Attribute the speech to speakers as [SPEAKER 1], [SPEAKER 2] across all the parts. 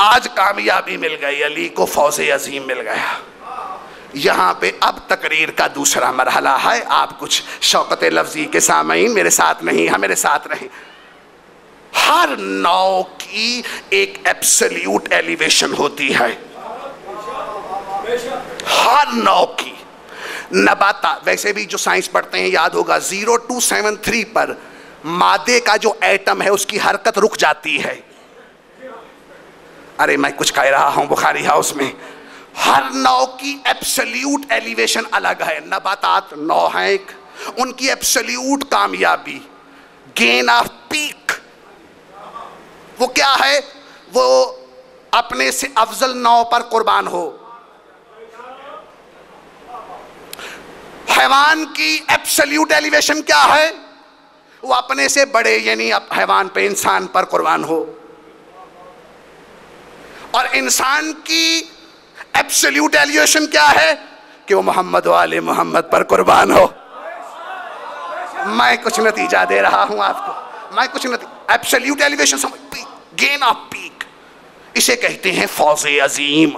[SPEAKER 1] आज कामयाबी मिल गई, अली को फौज़े अजीम मिल गया। यहाँ पे अब तकरीर का दूसरा मरहला है। आप कुछ शौकत लफ्जी के सामईन मेरे साथ नहीं है, मेरे साथ रहें। हर नौ की एक एब्सोल्यूट एलिवेशन होती है, हर नौ की। नबाता वैसे भी जो साइंस पढ़ते हैं याद होगा, 0273 पर मादे का जो एटम है उसकी हरकत रुक जाती है। अरे मैं कुछ कह रहा हूं, बुखारी हाउस में हर नौ की एब्सोल्यूट एलिवेशन अलग है। नबातात नौ है एक, उनकी एब्सोल्यूट कामयाबी, गेन ऑफ पीक, वो क्या है? वो अपने से अफजल नौ पर कुर्बान हो। हैवान की एब्सोल्यूट एलिवेशन क्या है? वो अपने से बड़े यानी हैवान पे, इंसान पर कुर्बान हो। और इंसान की एब्सोल्यूट एलिवेशन क्या है? कि वो मोहम्मद वाले मोहम्मद पर कुर्बान हो। मैं कुछ नतीजा दे रहा हूं आपको, मैं कुछ एब्सोल्यूट एलिवेशन समझ, गेन ऑफ पीक, इसे कहते हैं फौज़े अजीम।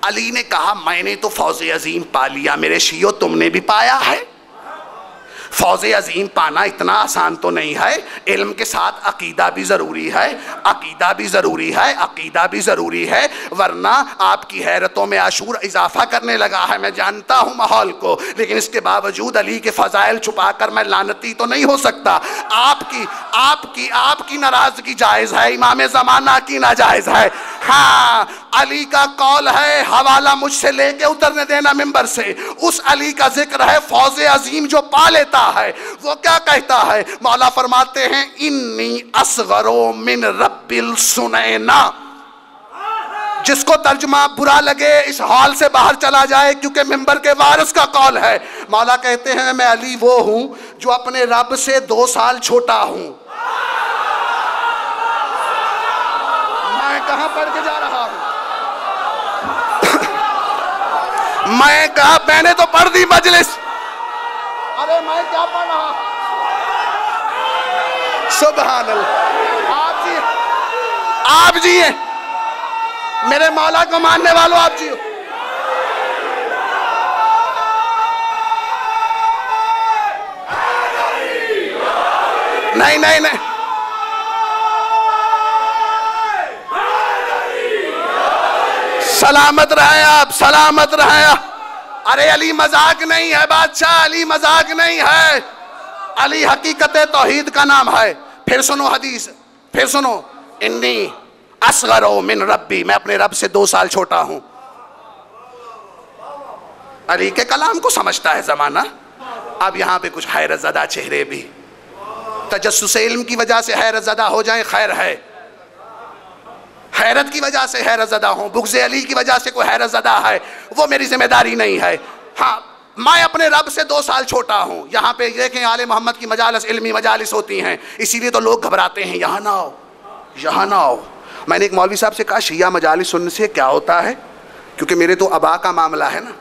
[SPEAKER 1] अली ने कहा मैंने तो फौज़े अजीम पा लिया, मेरे शियो तुमने भी पाया है। फौज़े अजीम पाना इतना आसान तो नहीं है, इल्म के साथ अकीदा भी ज़रूरी है, अकीदा भी ज़रूरी है, अकीदा भी ज़रूरी है, वरना आपकी हैरतों में आशूर इजाफा करने लगा है। मैं जानता हूँ माहौल को, लेकिन इसके बावजूद अली के फ़ज़ाइल छुपा कर मैं लानती तो नहीं हो सकता। आपकी आपकी आपकी नाराज़गी जायज़ है, इमाम ज़माना की नाजायज़ है। हाँ, अली का कौल है, हवाला मुझसे लेके उतरने देना मिंबर से। उस अली का जिक्र है फौज़े अजीम जो पा लेता है। वो क्या कहता है? मौला फरमाते हैं इन्नी असगरो मिन रब्बिल सुनैना। जिसको तर्जुमा बुरा लगे इस हॉल से बाहर चला जाए, क्योंकि मिंबर के वारिस का कौल है। मौला कहते हैं मैं अली वो हूं जो अपने रब से 2 साल छोटा हूं। मैं कहां पढ़ के जा रहा हूं? मैं कहा, मैंने तो पढ़ दी मजलिस। अरे मैं क्या पढ़ रहा हूं? सुभान अल्लाह। आप जी हैं, मेरे मौला को मानने वालों, आप जी हो। नहीं नहीं नहीं, सलामत रहे आप, सलामत रहे आप। अरे अली मजाक नहीं है बादशाह, अली मजाक नहीं है, अली हकीकत तौहीद का नाम है। फिर सुनो हदीस, फिर सुनो, इन्नी असगरो मिन रब्बी, मैं अपने रब से 2 साल छोटा हूं। अली के कलाम को समझता है जमाना। अब यहां पे कुछ हैरत ज़दा चेहरे भी तजस्सुस इल्म की वजह से हैरत ज़दा हो जाए, खैर है। हैरत की वजह से हैरत ज़दा हूँ, बुग़्ज़े अली की वजह से कोई हैरत ज़दा है, वो मेरी जिम्मेदारी नहीं है। हाँ, मैं अपने रब से 2 साल छोटा हूँ। यहाँ पे देखें आले मोहम्मद की मजालिस, इल्मी मजालिस होती हैं, इसीलिए तो लोग घबराते हैं, यहाँ ना आओ, यहाँ ना आओ। मैंने एक मौलवी साहब से कहा शिया मजालिस सुनने से क्या होता है, क्योंकि मेरे तो अबा का मामला है ना।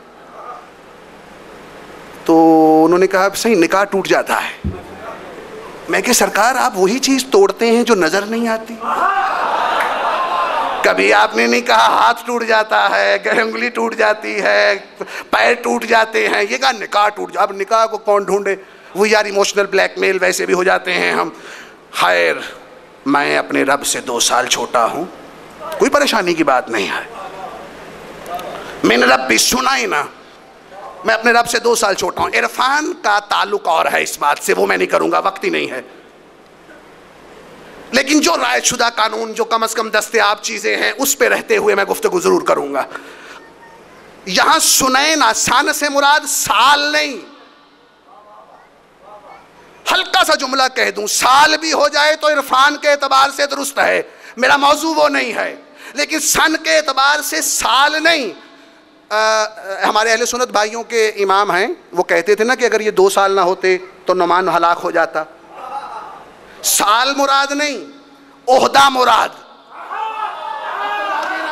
[SPEAKER 1] तो उन्होंने कहा सही, निकाह टूट जाता है। मैं कि सरकार आप वही चीज़ तोड़ते हैं जो नज़र नहीं आती। कभी आपने नहीं कहा हाथ टूट जाता है, उंगली टूट जाती है, पैर टूट जाते हैं, ये कहा निकाह टूट जा। अब निकाह को कौन ढूंढे? वो यार इमोशनल ब्लैकमेल वैसे भी हो जाते हैं हम। खैर, मैं अपने रब से 2 साल छोटा हूँ, कोई परेशानी की बात नहीं है। मैंने रब भी सुना ही ना, मैं अपने रब से 2 साल छोटा हूँ। इरफान का ताल्लुक और है इस बात से, वो मैं नहीं करूँगा, वक्त ही नहीं है। लेकिन जो रायशुदा कानून, जो कम से कम दस्तयाब चीज़ें हैं, उस पे रहते हुए मैं गुफ्तगू ज़रूर करूँगा। यहाँ सुनैना, सान से मुराद साल नहीं, हल्का सा जुमला कह दूँ, साल भी हो जाए तो इरफान के एतबार से दुरुस्त है, मेरा मौजू वो नहीं है। लेकिन सन के एतबार से साल नहीं। हमारे अहले सुन्नत भाइयों के इमाम हैं, वो कहते थे ना कि अगर ये 2 साल ना होते तो नुमान हलाक हो जाता। साल मुराद नहीं, ओहदा मुराद।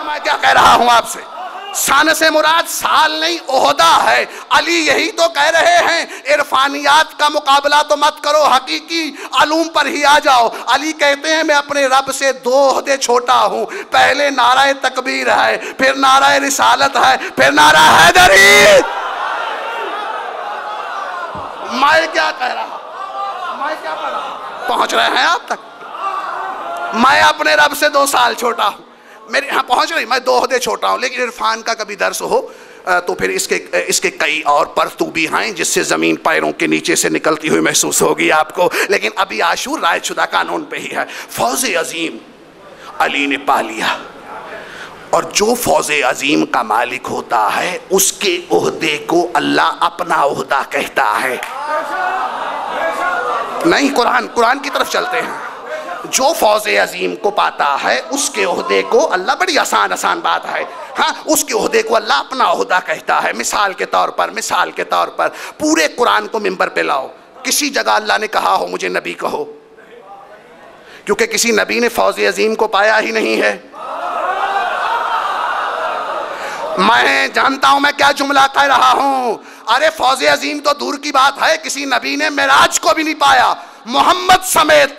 [SPEAKER 1] मैं क्या कह रहा हूं आपसे? सान से मुराद साल नहीं ओहदा है। अली यही तो कह रहे हैं इरफानियात का मुकाबला तो मत करो, हकीकी अलूम पर ही आ जाओ। अली कहते हैं मैं अपने रब से 2 ओहदे छोटा हूं। पहले नाराए तकबीर है, फिर नाराए रिसालत है, फिर नारा हैदरी। मैं क्या कह रहा, मैं क्या पढ़ रहा, पहुंच रहे हैं आप तक। मैं अपने रब से 2 साल छोटा हूं, मेरे यहाँ पहुंच रही, मैं 2 ओहदे छोटा हूँ। लेकिन इरफान का कभी दर्स हो तो फिर इसके कई और परतूबी हैं जिससे ज़मीन पैरों के नीचे से निकलती हुई महसूस होगी आपको। लेकिन अभी आशूर रायशुदा कानून पे ही है। फौज अजीम अली ने पा लिया, और जो फौज अजीम का मालिक होता है उसके ओहदे को अल्लाह अपना ओहदा कहता है। नहीं, कुरान की तरफ चलते हैं। जो फौज अजीम को पाता है उसके ओहदे को अल्लाह, बड़ी आसान बात है, हाँ, उसके ओहदे को अल्लाह अपना ओहदा कहता है। मिसाल के तौर पर पूरे कुरान को मिंबर पे लाओ, किसी जगह अल्लाह ने कहा हो मुझे नबी कहो, क्योंकि किसी नबी ने फौज अजीम को पाया ही नहीं है। मैं जानता हूं मैं क्या जुमला कह रहा हूं। अरे फौज अजीम तो दूर की बात है, किसी नबी ने मेराज को भी नहीं पाया। मोहम्मद समेत,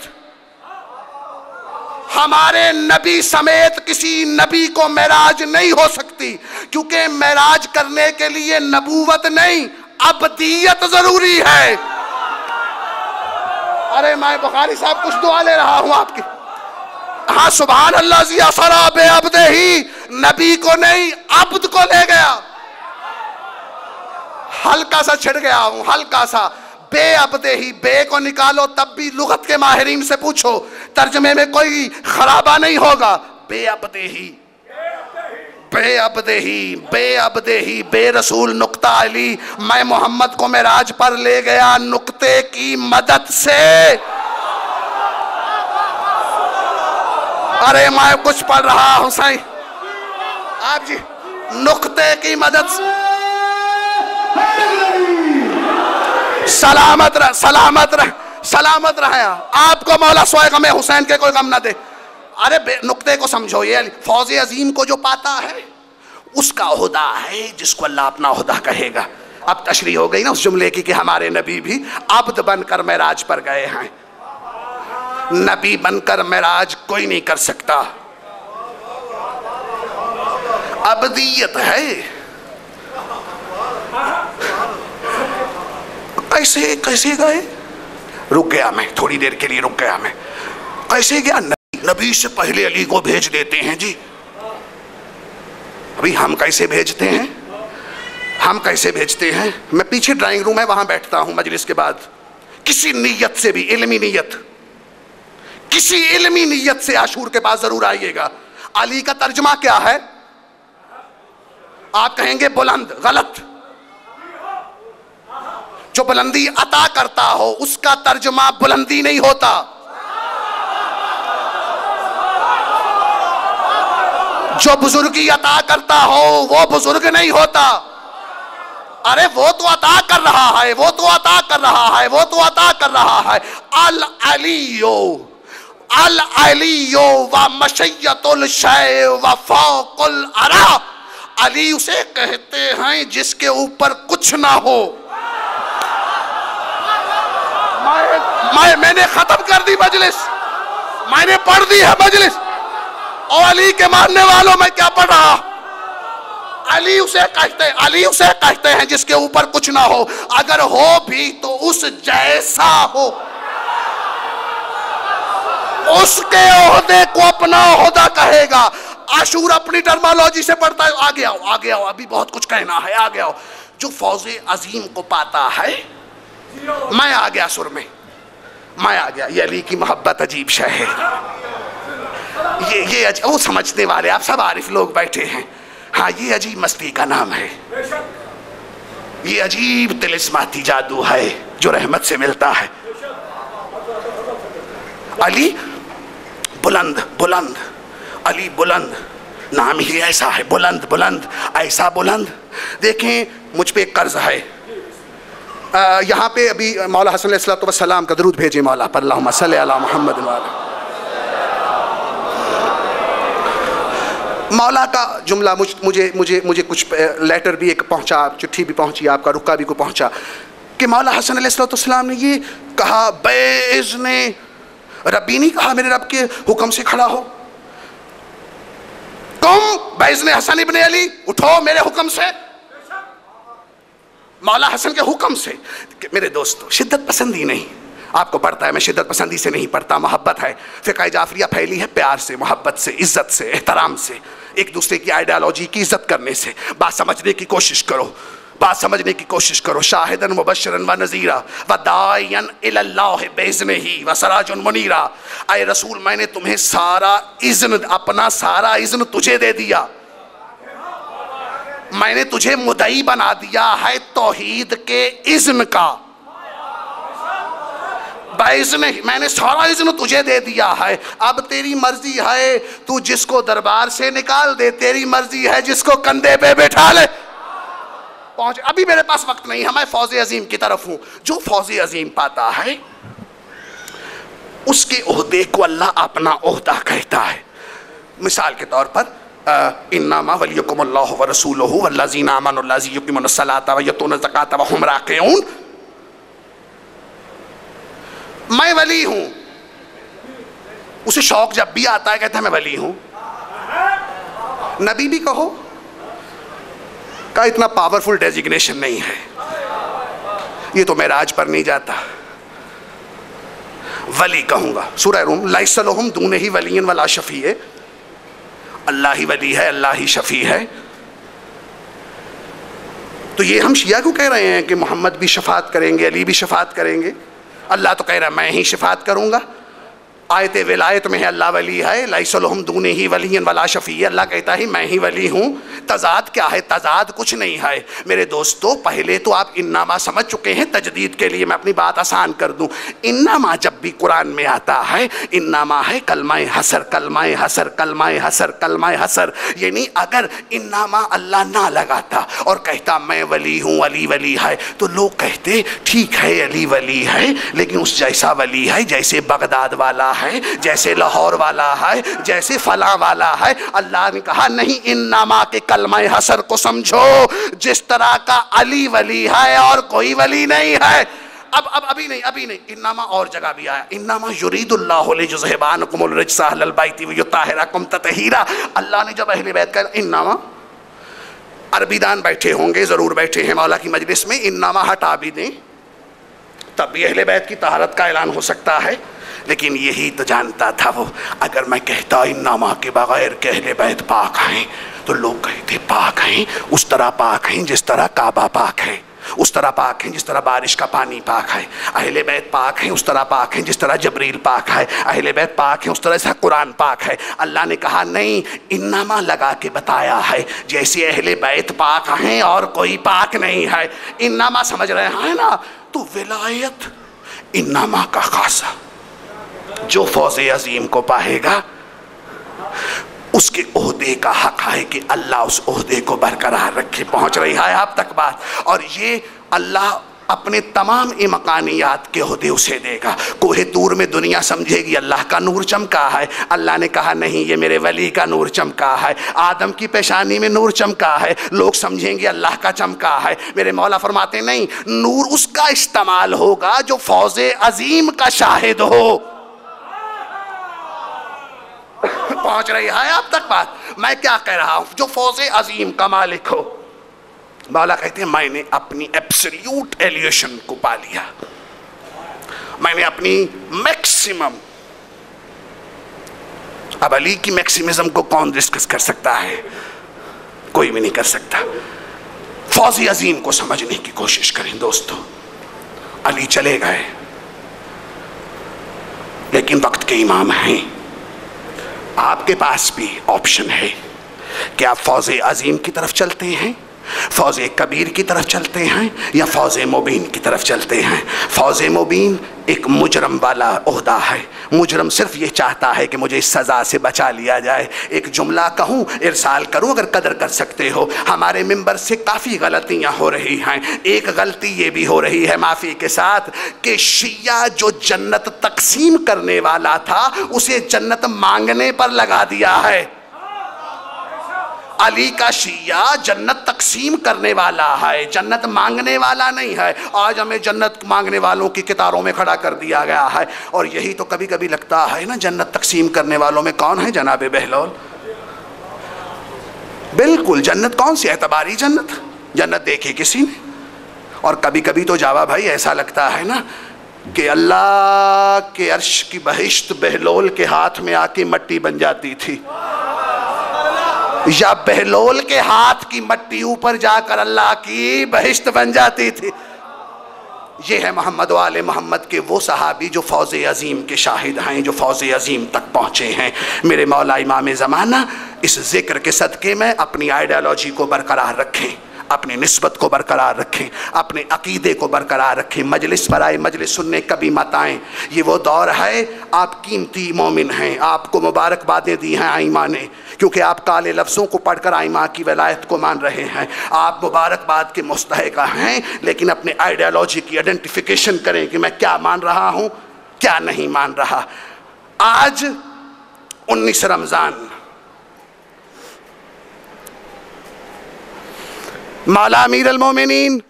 [SPEAKER 1] हमारे नबी समेत किसी नबी को मेराज नहीं हो सकती, क्योंकि मेराज करने के लिए नबूवत नहीं अबदियत जरूरी है। अरे मैं बुखारी साहब कुछ दुआ ले रहा हूं आपकी। हाँ, सुभान अल्लाह जी असरा बे अब्दे ही, नबी को नहीं अब्द को ले गया। हल्का सा छिड़ गया हूं, हल्का सा। बे अब्दे ही, बे को निकालो तब भी लुगत के माहिरीन से पूछो, तर्जमे में कोई खराबा नहीं होगा। बे अब्दे ही, बे अब्दे ही, बे अब्दे ही, बे रसूल नुक्ता अली, मैं मोहम्मद को मेराज पर ले गया नुक्ते की मदद से। अरे मैं कुछ पढ़ रहा हूं सही आप जी, नुक्ते की मदद से। सलामत रह, सलामत रह, सलामत रहे आपको मौला सोए गमे हुसैन के कोई गम ना दे। अरे नुक्ते को समझो, ये फौज अजीम को जो पाता है उसका ओहदा है जिसको अल्लाह अपना ओहदा कहेगा। अब तशरीह हो गई ना उस जुमले की कि हमारे नबी भी अब्द बनकर मेराज पर गए हैं। नबी बनकर मेराज कोई नहीं कर सकता, अबदियत है। कैसे गए? रुक गया मैं, थोड़ी देर के लिए रुक गया मैं। कैसे गया? नबी से पहले अली को भेज देते हैं जी। अभी हम कैसे भेजते हैं? हम कैसे भेजते हैं? मैं पीछे ड्राइंग रूम है वहां बैठता हूं मजलिस के बाद, किसी नीयत से भी, इल्मी नीयत, किसी इल्मी नीयत से आशूर के पास जरूर आइएगा। अली का तर्जमा क्या है? आप कहेंगे बुलंद, गलत। जो बुलंदी अता करता हो उसका तर्जमा बुलंदी नहीं होता। जो बुजुर्गी अता करता हो वो बुजुर्ग नहीं होता। अरे वो तो अता कर रहा है, वो तो अता कर रहा है, वो तो अता कर रहा है। अल अलियो, अल अलियो व मशय्यतुल शै व फौकुल अरा। अली उसे कहते हैं जिसके ऊपर कुछ ना हो। मैंने खत्म कर दी मजलिस, मैंने पढ़ दी है मजलिस। और अली के मानने वालों में क्या पढ़ रहा? अली उसे कहते हैं जिसके ऊपर कुछ ना हो, अगर हो भी तो उस जैसा हो। उसके ओहदे को अपना ओहदा कहेगा। आशूर अपनी टर्मोलॉजी से पढ़ता है। आगे आओ, आगे आओ, अभी बहुत कुछ कहना है, आगे आओ। जो फौजे अजीम को पाता है, मैं आ गया सुर में, मैं आ गया। ये अली की मोहब्बत अजीब शय है। ये वो समझने वाले आप सब आरिफ लोग बैठे हैं। हाँ, ये अजीब मस्ती का नाम है, ये अजीब तिलिस्माती जादू है जो रहमत से मिलता है। अली बुलंद, बुलंद, अली बुलंद, नाम ही ऐसा है, बुलंद, बुलंद, ऐसा बुलंद। देखें मुझ पे एक कर्ज है। यहाँ पे अभी मौला हसन अलैहिस्सलातु वस्सलाम का दरूद भेजे मौला पर, अल्लाहुम्मा सल्ली अला मुहम्मद। मौला का जुमला मुझे मुझे मुझे कुछ लेटर भी एक पहुंचा, चिट्ठी भी पहुंची, आपका रुक्का भी को पहुंचा कि मौला हसन अलैहिस्सलाम ने ये कहा, बेइज़्ने रब्बी नहीं कहा, मेरे रब के हुक्म से खड़ा हो। तुम बेइज़्ने हसन इब्ने अली उठो मेरे हुक्म से, मौला हसन के हुक्म से। मेरे दोस्तों, शिद्दत पसंदी नहीं, आपको पढ़ता है, मैं शिद्दत पसंदी से नहीं पढ़ता, मोहब्बत है। फ़िक़्ह जाफ़रिया फैली है प्यार से, मोहब्बत से, इज़्ज़त से, एहतराम से, एक दूसरे की आइडियालॉजी की इज़्ज़त करने से। बात समझने की कोशिश करो, बात समझने की कोशिश करो। शाहिदन मुबश्शिरन व नज़ीरा व दाइयन इलल्लाह बिइज़्निही व सराजुन मुनीरा। आए रसूल, मैंने तुम्हें सारा इज़्न, अपना सारा इज़्न तुझे दे दिया, मैंने तुझे मुदई बना दिया है तौहीद के इज़्न का। बाइज़्न, मैंने सारा इज़्न तुझे दे दिया है, अब तेरी मर्जी है, तू जिसको दरबार से निकाल दे, तेरी मर्जी है जिसको कंधे पे बैठा ले। पहुंच, अभी मेरे पास वक्त नहीं है, मैं फौज़े अजीम की तरफ हूं। जो फौज़े अजीम पाता है उसके ओहदे को अल्लाह अपना ओहदा कहता है। मिसाल के तौर पर इन्नमा वलियुकुमुल्लाहु व रसूलुहु वल्लज़ीना आमनु अल्लज़ीना युक़ीमूनस सलाता व युतूनज़ ज़काता व हुम राकिऊन। मैं वली हूं, उसे शौक जब भी आता है कहता है मैं वली हूं। नबी भी कहो का इतना पावरफुल डेजिग्नेशन नहीं है, ये तो मेराज पर नहीं जाता। वली कहूंगा, सूरह रूम, लैसा लहुम दूनही वलिय्युन वला शफीअ, अल्लाह ही वली है, अल्लाह ही शफी है। तो ये हम शिया को कह रहे हैं कि मोहम्मद भी शफात करेंगे, अली भी शफात करेंगे, अल्लाह तो कह रहा है मैं ही शफात करूंगा। आयत विलायत में है अल्लाह वली है, लैसा लहुम दूनही वलिय्युन वला शफीअ, अल्लाह कहता है मैं ही वली हूँ। तजाद क्या है? तजाद कुछ नहीं है मेरे दोस्तों। पहले तो आप इन्नमा समझ चुके हैं, तजदीद के लिए मैं अपनी बात आसान कर दूँ। इन्नमा जब भी कुरान में आता है, इन्नमा है कलमाए हसर, कलमाए हसर, कलमाए हसर, कलमाए हसर। यानी अगर इन्नमा अल्लाह ना लगाता और कहता मैं वली हूँ, अली वली है, तो लोग कहते ठीक है अली वली है, लेकिन उस जैसा वली है जैसे बगदाद वाला है, जैसे लाहौर वाला है, जैसे फला वाला है। अल्लाह ने कहा नहीं, इन्नमा के कलमा हसर को समझो, जिस तरह का अली वली है और कोई वली नहीं है। अब अभी नहीं, इन्नमा और जगह भी आया, इन्नमा युरीदुल्लाहु लियुज़हिबानकुमुर रिज्सा अहलल बैति व युत्ताहिरकुम तत्हीरा। अल्लाह ने जब अहले बैत का इन्नमा, अरबी दान बैठे होंगे, जरूर बैठे हैं मौला की मजलिस में, इन्नमा हटा भी दें तब भी अहले बैत की तहारत का ऐलान हो सकता है। लेकिन यही तो जानता था वो, अगर मैं कहता इन्नमा के बगैर के अहले बैत पाक हैं, तो लोग कहते पाक हैं, उस तरह पाक हैं जिस तरह काबा पाक है, उस तरह पाक हैं जिस तरह बारिश का पानी पाक है। अहले बैत पाक हैं उस तरह पाक हैं जिस तरह जबरील पाक है। अहले बैत पाक हैं उस तरह से कुरान पाक है। अल्लाह ने कहा नहीं, इन्नमा लगा के बताया है, जैसे अहले बैत पाक हैं और कोई पाक नहीं है। इन्नमा समझ रहे हैं ना? तो विलायत इन्नमा का खासा जो फौज़े अजीम को पाएगा, उसके ओहदे का हक है कि अल्लाह उस ओहदे को बरकरार रखे। पहुंच रही है आप तक बात? और ये अल्लाह अपने तमाम इमकानियात के ओहदे उसे देगा। कोहे तूर में दुनिया समझेगी अल्लाह का नूर चमका है, अल्लाह ने कहा नहीं ये मेरे वली का नूर चमका है। आदम की पेशानी में नूर चमका है, लोग समझेंगे अल्लाह का चमका है। मेरे मौला फरमाते नहीं, नूर उसका इस्तेमाल होगा जो फौज़े अजीम का शाहिद हो। पहुंच रही है आप तक बात? मैं क्या कह रहा हूं? जो फौज़े अजीम का मालिक हो। मौला कहते हैं मैंने अपनी एब्सोल्यूट एलिवेशन को पा लिया, मैंने अपनी मैक्सिमम। अब अली की मैक्सिमिज्म को कौन डिस्कस कर सकता है? कोई भी नहीं कर सकता। फौज़े अजीम को समझने की कोशिश करें दोस्तों। अली चले गए, लेकिन वक्त के इमाम हैं। आपके पास भी ऑप्शन है कि आप फौज़े अजीम की तरफ चलते हैं, फौज़े कबीर की तरफ चलते हैं, या फौज़े मुबीन की तरफ चलते हैं। फौज़े मुबीन एक मुजरम वाला ओहदा है। मुजरम सिर्फ ये चाहता है कि मुझे इस सज़ा से बचा लिया जाए। एक जुमला कहूँ, इरसाल करूँ, अगर कदर कर सकते हो। हमारे मिंबर से काफ़ी गलतियाँ हो रही हैं। एक गलती ये भी हो रही है माफ़ी के साथ कि शिया जो जन्नत तकसीम करने वाला था, उसे जन्नत मांगने पर लगा दिया है। अली का शिया जन्नत तकसीम करने वाला है, जन्नत मांगने वाला नहीं है। आज हमें जन्नत मांगने वालों की कतारों में खड़ा कर दिया गया है। और यही तो कभी कभी लगता है ना, जन्नत तकसीम करने वालों में कौन है जनाब बहलोल? बिल्कुल, जन्नत कौन सी एतबारी जन्नत? जन्नत देखी किसी ने? और कभी कभी तो जावा भाई ऐसा लगता है ना कि अल्लाह के अर्श की बहिश्त बहलोल के हाथ में आके मट्टी बन जाती थी, या बहलोल के हाथ की मट्टी ऊपर जाकर अल्लाह की बहिश्त बन जाती थी। ये है मोहम्मद वाले मोहम्मद के वो सहाबी जो फौज़े अजीम के शाहिद हैं, जो फौज़े अजीम तक पहुँचे हैं। मेरे मौला इमाम ज़माना इस जिक्र के सदक़े में अपनी आइडियोलॉजी को बरकरार रखें, अपनी निस्बत को बरकरार रखें, अपने अकीदे को बरकरार रखें। मजलिस पर आए, मजलिस सुनने कभी मत आएँ। ये वो दौर है, आप कीमती मोमिन हैं, आपको मुबारकबादें दी हैं आइमा ने, क्योंकि आप काले लफ्ज़ों को पढ़कर आइमा की वलायत को मान रहे हैं। आप मुबारकबाद के मुस्तहिक़ हैं, लेकिन अपने आइडियोलॉजी की आइडेंटिफिकेशन करें कि मैं क्या मान रहा हूँ, क्या नहीं मान रहा। आज 19 रमज़ान, मौला अमीर अल मोमिनीन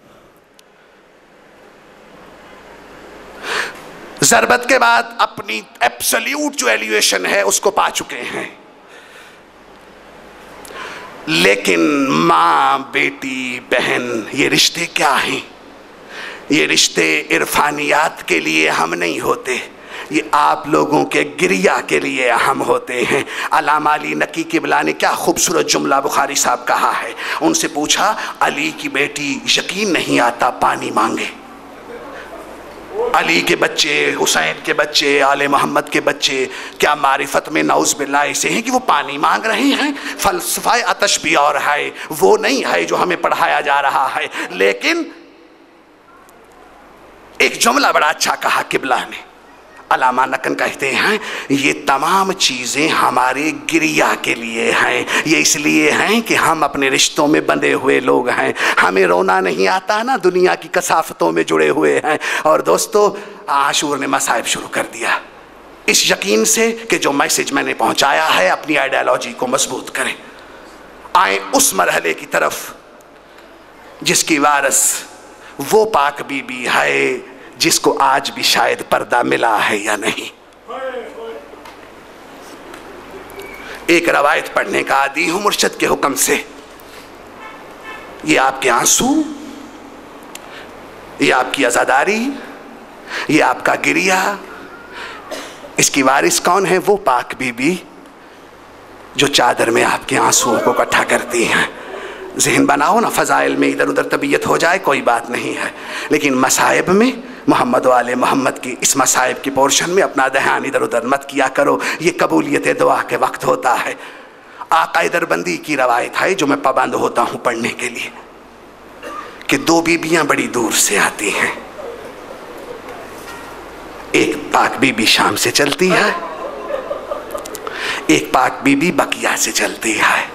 [SPEAKER 1] ज़रबत के बाद अपनी एब्सोल्यूट जो एलिवेशन है उसको पा चुके हैं। लेकिन माँ, बेटी, बहन, ये रिश्ते क्या हैं? ये रिश्ते इरफानियात के लिए हम नहीं होते, ये आप लोगों के गिरिया के लिए अहम होते हैं। अल्लामा अली नकी किबला ने क्या खूबसूरत जुमला बुखारी साहब कहा है। उनसे पूछा, अली की बेटी यकीन नहीं आता पानी मांगे। अली के बच्चे, हुसैन के बच्चे, आले मोहम्मद के बच्चे क्या मारिफत में नौज़ बिल्लाह ऐसे हैं कि वो पानी मांग रहे हैं? फ़लसफ़ा अतश भी और है, वो नहीं है जो हमें पढ़ाया जा रहा है। लेकिन एक जुमला बड़ा अच्छा कहा किबला ने। अल्लामा नकन कहते हैं, ये तमाम चीज़ें हमारे गिरिया के लिए हैं। ये इसलिए हैं कि हम अपने रिश्तों में बंधे हुए लोग हैं, हमें रोना नहीं आता ना, दुनिया की कसाफतों में जुड़े हुए हैं। और दोस्तों, आशूर ने मसाइब शुरू कर दिया इस यकीन से कि जो मैसेज मैंने पहुंचाया है अपनी आइडियोलॉजी को मजबूत करें। आए उस मरहले की तरफ जिसकी वारस वो पाक बीबी है जिसको आज भी शायद पर्दा मिला है या नहीं। एक रवायत पढ़ने का आदी हूं मुर्शद के हुक्म से। ये आपके आंसू, ये आपकी अज़ादारी, ये आपका गिरिया, इसकी वारिस कौन है? वो पाक बीबी जो चादर में आपके आंसुओं को इकट्ठा करती हैं। जहन बनाओ ना, फ़ज़ाइल में इधर उधर तबीयत हो जाए कोई बात नहीं है, लेकिन मसाइब में मोहम्मद वाले मोहम्मद की इस मसाइब की पोर्शन में अपना ध्यान इधर उधर मत किया करो। ये कबूलियत दुआ के वक्त होता है। आका दरबंदी की रवायत है जो मैं पाबंद होता हूँ पढ़ने के लिए, कि दो बीबियाँ बड़ी दूर से आती हैं। एक पाक बीबी शाम से चलती है, एक पाक बीबी बकिया से चलती है।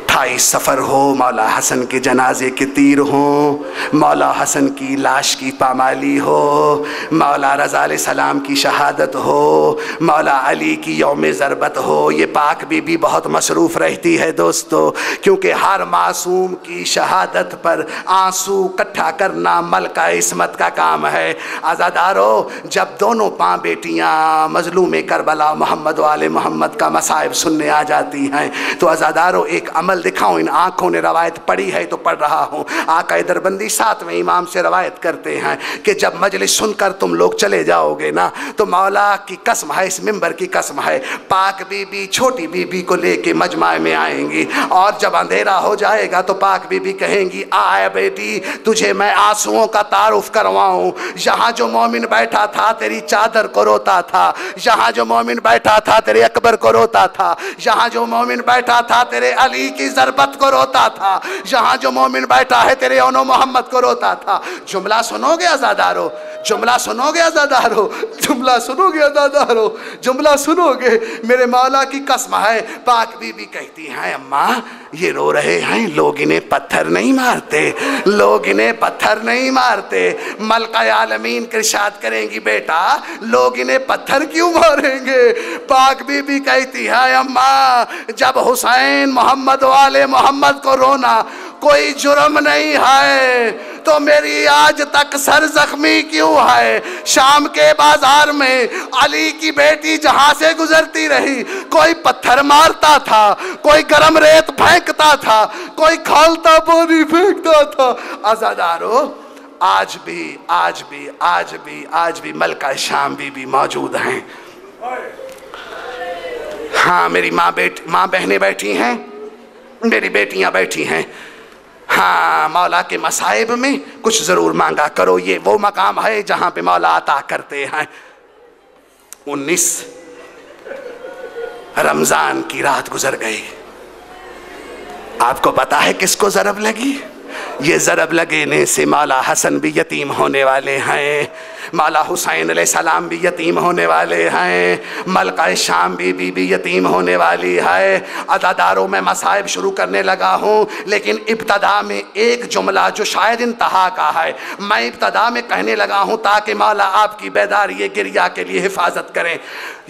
[SPEAKER 1] 28 सफ़र हो, मौला हसन के जनाजे के तीर हों, मौला हसन की लाश की पामाली हो, मौला रज़ा अलैहिस्सलाम की शहादत हो, मौला अली की यौम ज़रबत हो। ये पाक बीबी बहुत मसरूफ़ रहती है दोस्तों, क्योंकि हर मासूम की शहादत पर आंसू इकट्ठा करना मलका इस्मत का काम है। आज़ादारों, जब दोनों पाँ बेटियाँ मज़लूम करबला मोहम्मद वाले मोहम्मद का मसाइब सुनने आ जाती हैं, तो आज़ादारों एक अमल दिखाऊं। इन आंखों ने रवायत पढ़ी है तो पढ़ रहा हूँ। आका दरबंदी 7वें इमाम से रवायत करते हैं कि जब मजलिस सुनकर तुम लोग चले जाओगे ना, तो मौला की कसम है, इस मिंबर की कसम है, पाक बीबी छोटी बीबी को लेके मजमा में आएंगी, और जब अंधेरा हो जाएगा तो पाक बीबी कहेंगी, आए बेटी तुझे मैं आंसुओं का तारुफ करवाऊं। यहाँ जो मोमिन बैठा था तेरी चादर को रोता था, यहाँ जो मोमिन बैठा था तेरे अकबर को रोता था, यहाँ जो मोमिन बैठा था तेरे अली की ज़रबत को रोता था, यहाँ जो मोमिन बैठा है तेरे ओनो मोहम्मद को रोता था। जुमला सुनोगे आज़ादारो, जुमला सुनोगे अज़ादारो, जुमला सुनोगे अज़ादारो, जुमला सुनोगे। मेरे मौला की कसम है, पाक बीबी कहती हैं अम्मा ये रो रहे हैं, लोग इन्हें पत्थर नहीं मारते, लोग इन्हें पत्थर नहीं मारते। मलका आलमीन के इरशाद करेंगी बेटा लोग इन्हें पत्थर क्यों मारेंगे? पाक बीबी कहती है अम्मा जब हुसैन मोहम्मद वाले मोहम्मद को रोना कोई जुर्म नहीं है तो मेरी आज तक सर जख्मी क्यों है? शाम के बाजार में अली की बेटी जहां से गुजरती रही कोई पत्थर मारता था, कोई गरम रेत फेंकता था, कोई खौलता पानी फेंकता था। अज़ादारो आज भी आज भी आज भी आज भी मलका शाम बीबी मौजूद हैं। हाँ मेरी माँ बहनें बैठी हैं, मेरी बेटियां बैठी हैं। हाँ मौला के मसाइब में कुछ जरूर मांगा करो, ये वो मकाम है जहां पे मौला अता करते हैं। 19 रमजान की रात गुजर गई। आपको पता है किसको ज़रब लगी? ये ज़रब लगने से मौला हसन भी यतीम होने वाले हैं, मौला हुसैन अलैहिस्सलाम भी यतीम होने वाले हैं, मलका शाम भी यतीम होने वाली है। अज़ादारों में मसाइब शुरू करने लगा हूँ, लेकिन इब्तदा में एक जुमला जो शायद इंतहा का है मैं इब्तदा में कहने लगा हूँ ताकि मौला आपकी बेदारी गिरिया के लिए हिफाजत करें।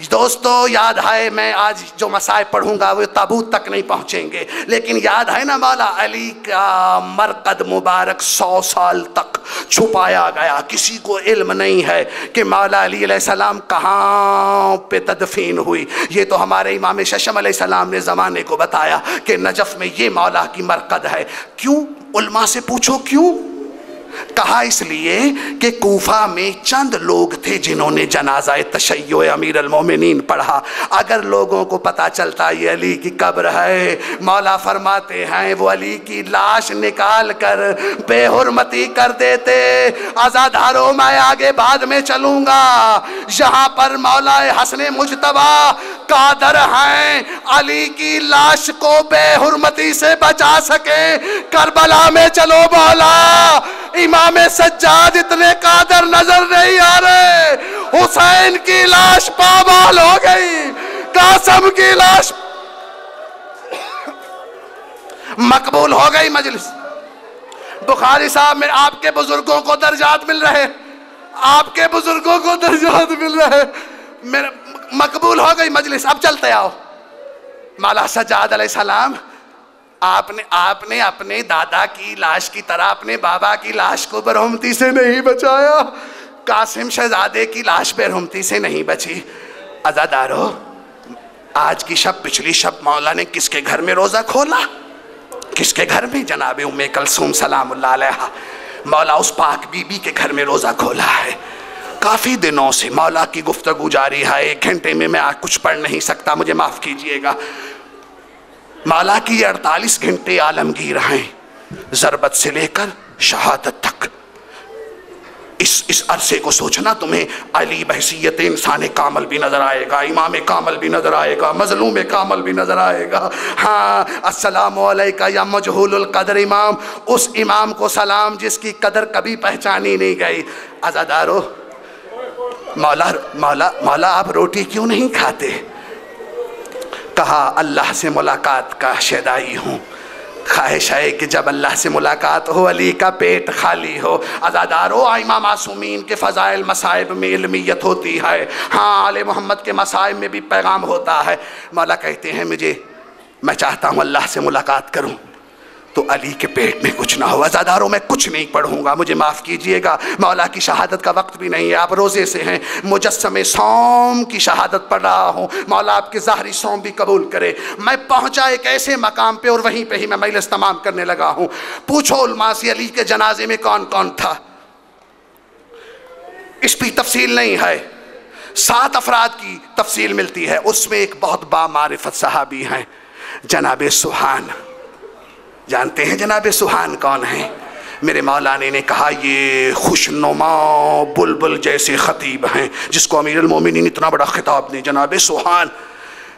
[SPEAKER 1] दोस्तों याद है मैं आज जो मसाइब पढ़ूंगा वो ताबूत तक नहीं पहुँचेंगे, लेकिन याद है ना मौला अली का मरकद मुबारक 100 साल तक छुपाया गया, किसी को इल्म नहीं है कि मौला अली अलैहिस्सलाम कहाँ पे तदफीन हुई। ये तो हमारे इमाम शशम अलैहिस्सलाम ने ज़माने को बताया कि नजफ़ में ये मौला की मरकद है। क्यों? उल्मा से पूछो क्यों? कहा इसलिए कि कूफा में चंद लोग थे जिन्होंने जनाजा तशय्यो अमीर अल मोमिनीन पढ़ा। अगर लोगों को पता चलता ये अली की कब्र है, मौला फरमाते हैं वो अली की लाश निकाल कर बेहुरमती कर देते। आज़ादारों मैं आगे बाद में चलूंगा, यहाँ पर मौला हसने मुजतबा कादर हैं अली की लाश को बेहुरमती से बचा सके। करबला में चलो मौला इमाम सज्जाद इतने कादर नजर नहीं आ रहे, हुसैन की लाश पामाल हो गई, कासम की लाश मकबूल हो गई मजलिस। बुखारी साहब में आपके बुजुर्गों को दर्जात मिल रहे, आपके बुजुर्गों को दर्जात मिल रहे, मेरे मकबूल हो गई मजलिस। अब चलते आओ। मौला सज्जाद अलैहिस्सलाम आपने अपने दादा की लाश की तरह अपने बाबा की लाश को बेरहमती से नहीं बचाया, कासिम शहजादे की लाश बेरहमती से नहीं बची। अज़ादारो आज की शब पिछली शब मौला ने किसके घर में रोज़ा खोला? किसके घर में? जनाब उम्मे कलसूम सलामुल्लाह अलैहा मौला उस पाक बीबी के घर में रोज़ा खोला है। काफ़ी दिनों से मौला की गुफ्तगू जारी है, 1 घंटे में मैं आज कुछ पढ़ नहीं सकता, मुझे माफ़ कीजिएगा। मौला की 48 घंटे आलमगीर हैं, ज़रबत से लेकर शहादत तक। इस अरसे को सोचना, तुम्हें अली बहसीयत इंसान कामल भी नजर आएगा, इमाम कामल भी नजर आएगा, मजलूम कामल भी नजर आएगा। हाँ अस्सलामु अलैका या मजहूलुल कदर इमाम, उस इमाम को सलाम जिसकी कदर कभी पहचानी नहीं गई। अज़ादारो मौला मौला मौला आप रोटी क्यों नहीं खाते? कहा अल्लाह से मुलाकात का शैदाई हूँ, ख्वाहिश है कि जब अल्लाह से मुलाकात हो अली का पेट खाली हो। अज़ादारो आइमा मासूमीन के फ़ज़ाइल मसाइब में इल्मियत होती है, हाँ आले मोहम्मद के मसाइब में भी पैगाम होता है। मौला कहते हैं मैं चाहता हूँ अल्लाह से मुलाकात करूँ तो अली के पेट में कुछ ना हो। अज़ादारों मैं कुछ नहीं पढ़ूंगा, मुझे माफ़ कीजिएगा, मौला की शहादत का वक्त भी नहीं है, आप रोज़े से हैं, मुजस्समे सौम की शहादत पढ़ रहा हूँ, मौला आपके ज़ाहरी सौम भी कबूल करे। मैं पहुँचा एक ऐसे मकाम पे और वहीं पे ही मैं मजलिस तमाम करने लगा हूँ। पूछो उलमा से अली के जनाजे में कौन कौन था, इस पर तफसील नहीं है, 7 अफराद की तफसील मिलती है। उसमें एक बहुत बामारिफत सहाबी हैं जनाब सुहान। जानते हैं जनाब सुहान कौन है? मेरे मौलाना ने कहा ये खुशनुमा बुलबुल जैसे ख़तीब हैं जिसको अमीरुल मोमिनीन इतना बड़ा खिताब नहीं।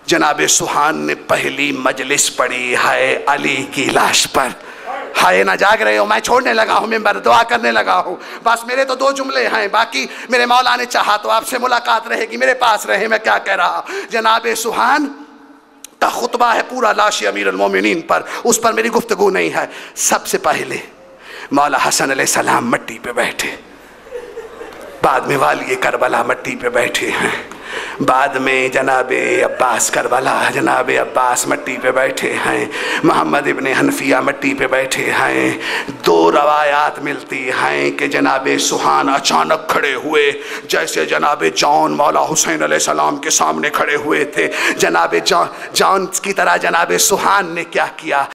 [SPEAKER 1] जनाब सुहान ने पहली मजलिस पढ़ी है अली की लाश पर। हाय ना जाग रहे हो, मैं छोड़ने लगा हूँ मिंबर, दुआ करने लगा हूँ। बस मेरे तो 2 जुमले हैं, बाकी मेरे मौला ने चाहा तो आपसे मुलाकात रहेगी, मेरे पास रहे। मैं क्या कह रहा, जनाब सुहान का खुतबा है पूरा लाश अमीर अल मोमिनीन पर, उस पर मेरी गुफ्तगू नहीं है। सबसे पहले मौला हसन अलैहिस्सलाम मट्टी पे बैठे, बाद में वाली करबला मट्टी पे बैठे हैं, बाद में जनाबे अब्बास करबला, जनाबे अब्बास मट्टी पे बैठे हैं, मोहम्मद इब्ने हनफिया मट्टी पे बैठे हैं। 2 रवायात मिलती हैं कि जनाबे सुहान अचानक खड़े हुए, जैसे जनाबे जॉन मौला हुसैन अलैहिस्सलाम के सामने खड़े हुए थे, जनाबे जॉन की तरह जनाबे सुहान ने क्या किया,